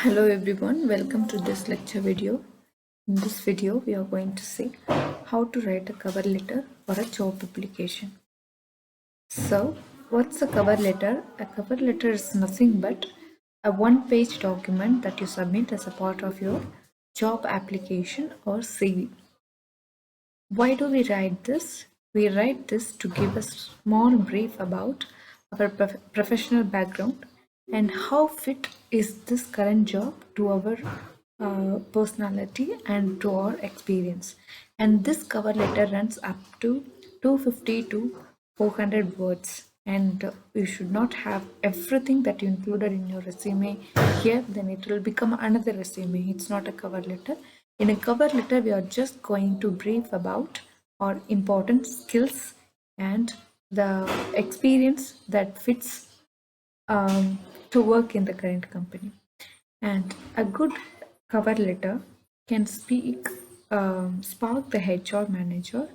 Hello everyone, welcome to this lecture video. In this video, we are going to see how to write a cover letter for a job application. So, what's a cover letter? A cover letter is nothing but a one-page document that you submit as a part of your job application or CV. Why do we write this? We write this to give a small brief about our professional background and how fit is this current job to our personality and to our experience. And this cover letter runs up to 250 to 400 words, and you should not have everything that you included in your resume here, then it will become another resume. It's not a cover letter. In a cover letter, we are just going to brief about our important skills and the experience that fits to work in the current company. And a good cover letter can spark the HR manager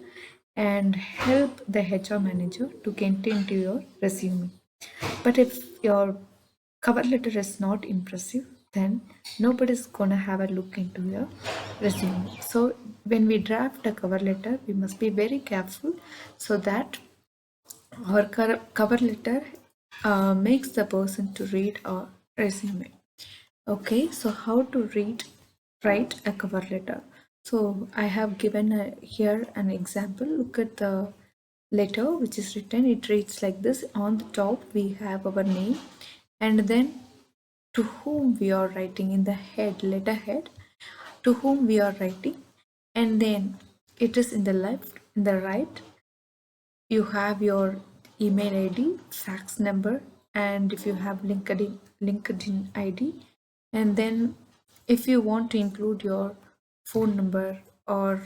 and help the HR manager to get into your resume. But if your cover letter is not impressive, then nobody's gonna have a look into your resume. So when we draft a cover letter, we must be very careful so that our cover letter makes the person to read our resume. Okay, so how to write a cover letter. So I have given here an example. Look at the letter which is written. It reads like this. On the top we have our name, and then to whom we are writing in the head, letterhead, to whom we are writing, and then it is in the left, in the right, you have your email ID, fax number, and if you have LinkedIn ID, and then if you want to include your phone number or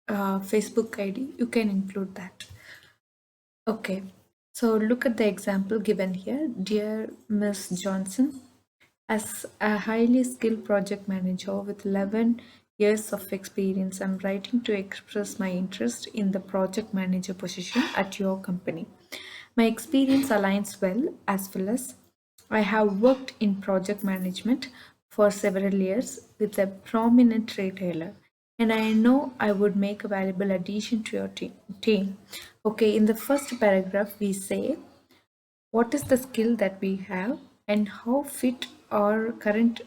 Facebook ID, you can include that. Okay, so look at the example given here. Dear Miss Johnson, as a highly skilled project manager with 11 years of experience, I'm writing to express my interest in the project manager position at your company. My experience aligns well as I have worked in project management for several years with a prominent retailer, and I know I would make a valuable addition to your team. Okay, in the first paragraph, we say what is the skill that we have and how fit our current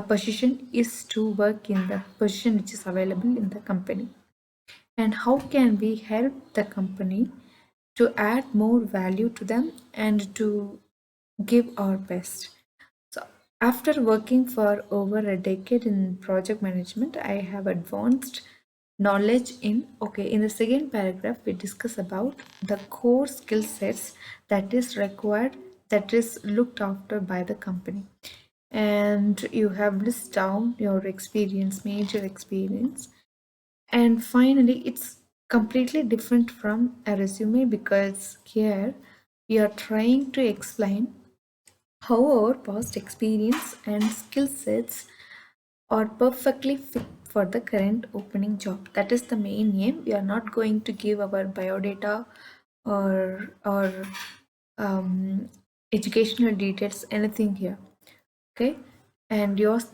position is to work in the position which is available in the company, and how can we help the company to add more value to them and to give our best. So after working for over a decade in project management, I have advanced knowledge in. Okay, in the second paragraph we discuss about the core skill sets that is required, that is looked after by the company, and you have list down your experience, major experience, and finally it's completely different from a resume because here we are trying to explain how our past experience and skill sets are perfectly fit for the current opening job. That is the main aim. We are not going to give our biodata or educational details, anything here. Okay, and yours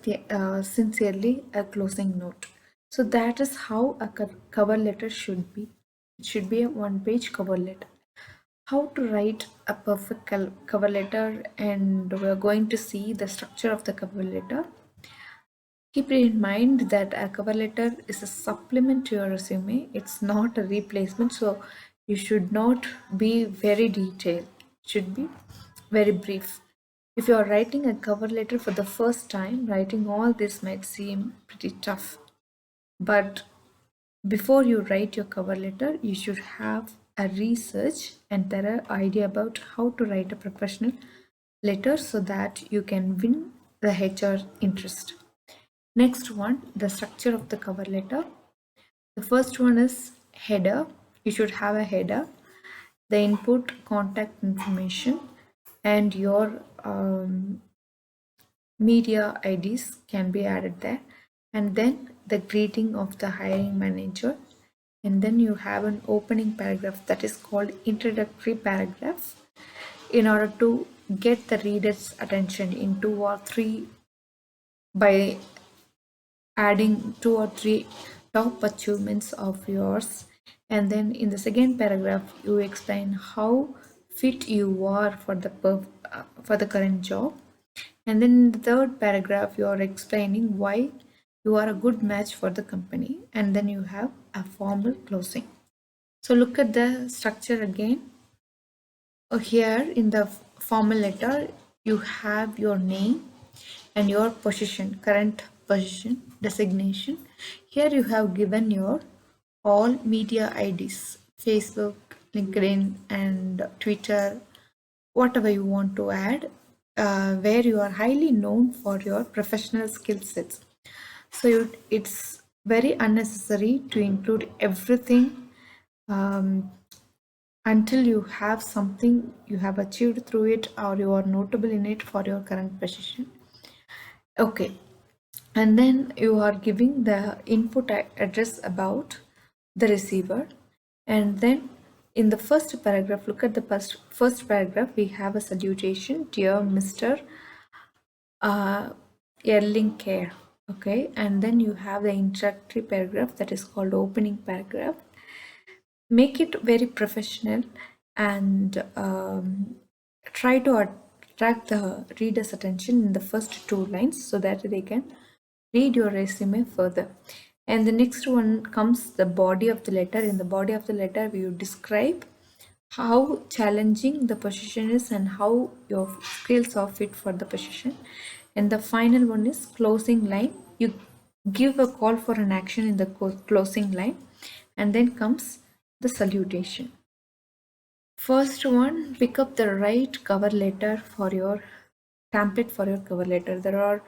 sincerely a closing note. So that is how a cover letter should be. It should be a one-page cover letter. How to write a perfect cover letter, and we're going to see the structure of the cover letter. Keep in mind that a cover letter is a supplement to your resume. It's not a replacement, so you should not be very detailed. It should be very brief. If you are writing a cover letter for the first time, writing all this might seem pretty tough. But before you write your cover letter, you should have a research and thorough idea about how to write a professional letter so that you can win the HR interest. Next one, the structure of the cover letter. The first one is header. You should have a header, the input, contact information, and your media IDs can be added there, and then the greeting of the hiring manager, and then you have an opening paragraph that is called introductory paragraph in order to get the reader's attention in 2 or 3 by adding two or three top achievements of yours, and then in the second paragraph you explain how fit you are for for the current job, and then in the third paragraph you are explaining why you are a good match for the company, and then you have a formal closing. So look at the structure again. Here in the formal letter, you have your name and your position, current position, designation. Here you have given your all media IDs, Facebook, LinkedIn, and Twitter, whatever you want to add, where you are highly known for your professional skill sets. So it's very unnecessary to include everything um, until you have something you have achieved through it or you are notable in it for your current position. Okay, and then you are giving the input address about the receiver, and then in the first paragraph, look at the first paragraph, we have a salutation, dear Mr. Erling Care. Okay, and then you have the introductory paragraph that is called opening paragraph. Make it very professional and try to attract the reader's attention in the first two lines so that they can read your resume further. And the next one comes the body of the letter. In the body of the letter, you describe how challenging the position is and how your skills are fit for the position. And the final one is closing line. You give a call for an action in the closing line, and then comes the salutation. First one, pick up the right cover letter for your template for your cover letter.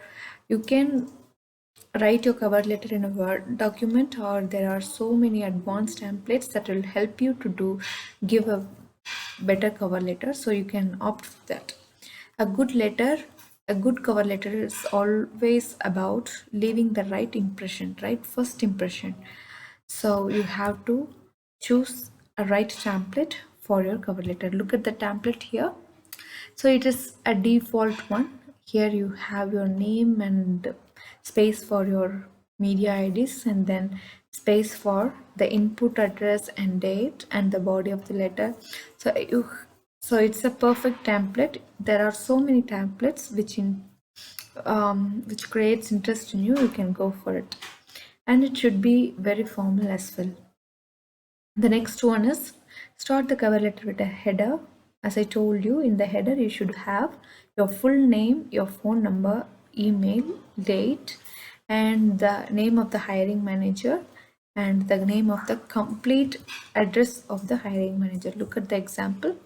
You can write your cover letter in a Word document, or there are so many advanced templates that will help you to give a better cover letter, so you can opt for that. A good letter, a good cover letter is always about leaving the right impression, right first impression. So you have to choose a right template for your cover letter. Look at the template here. So it is a default one. Here you have your name and space for your media IDs, and then space for the input address and date and the body of the letter. So it's a perfect template. There are so many templates which creates interest in you. You can go for it, and it should be very formal as well. The next one is start the cover letter with a header. As I told you, in the header you should have your full name, your phone number, email, date, and the name of the hiring manager and the name of the complete address of the hiring manager. Look at the example.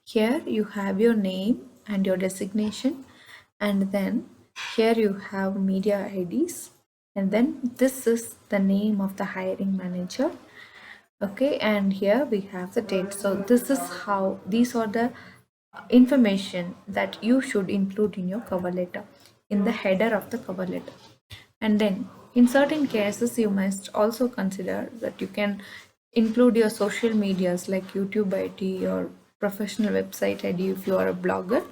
Here you have your name and your designation, and then here you have media IDs, and then this is the name of the hiring manager. Okay, and here we have the date. So this is how, these are the information that you should include in your cover letter, in the header of the cover letter. And then in certain cases you must also consider that you can include your social medias like YouTube ID or professional website ID if you are a blogger.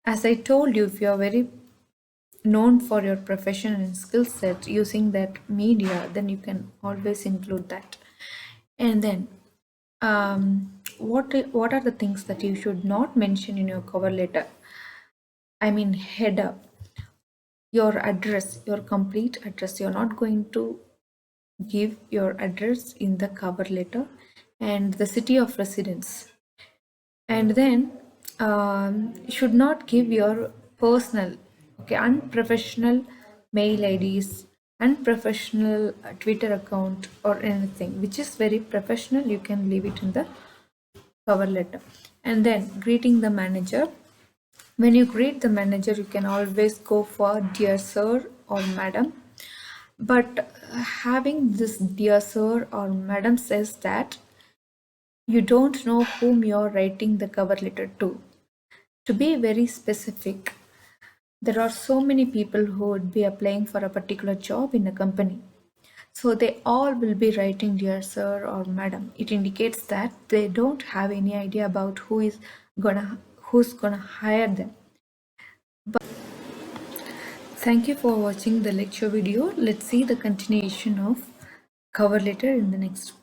As I told you, if you are very known for your profession and skill set using that media, then you can always include that. And then what are the things that you should not mention in your cover letter? I mean header. Your address, your complete address. You're not going to give your address in the cover letter, and the city of residence. And then should not give your personal, okay, unprofessional mail IDs, unprofessional Twitter account or anything which is very professional. You can leave it in the cover letter. And then greeting the manager. When you greet the manager, you can always go for dear sir or madam. But having this dear sir or madam says that you don't know whom you're writing the cover letter to. To be very specific, there are so many people who would be applying for a particular job in a company. So they all will be writing dear sir or madam. It indicates that they don't have any idea about who's gonna hire them. Thank you for watching the lecture video. Let's see the continuation of cover letter in the next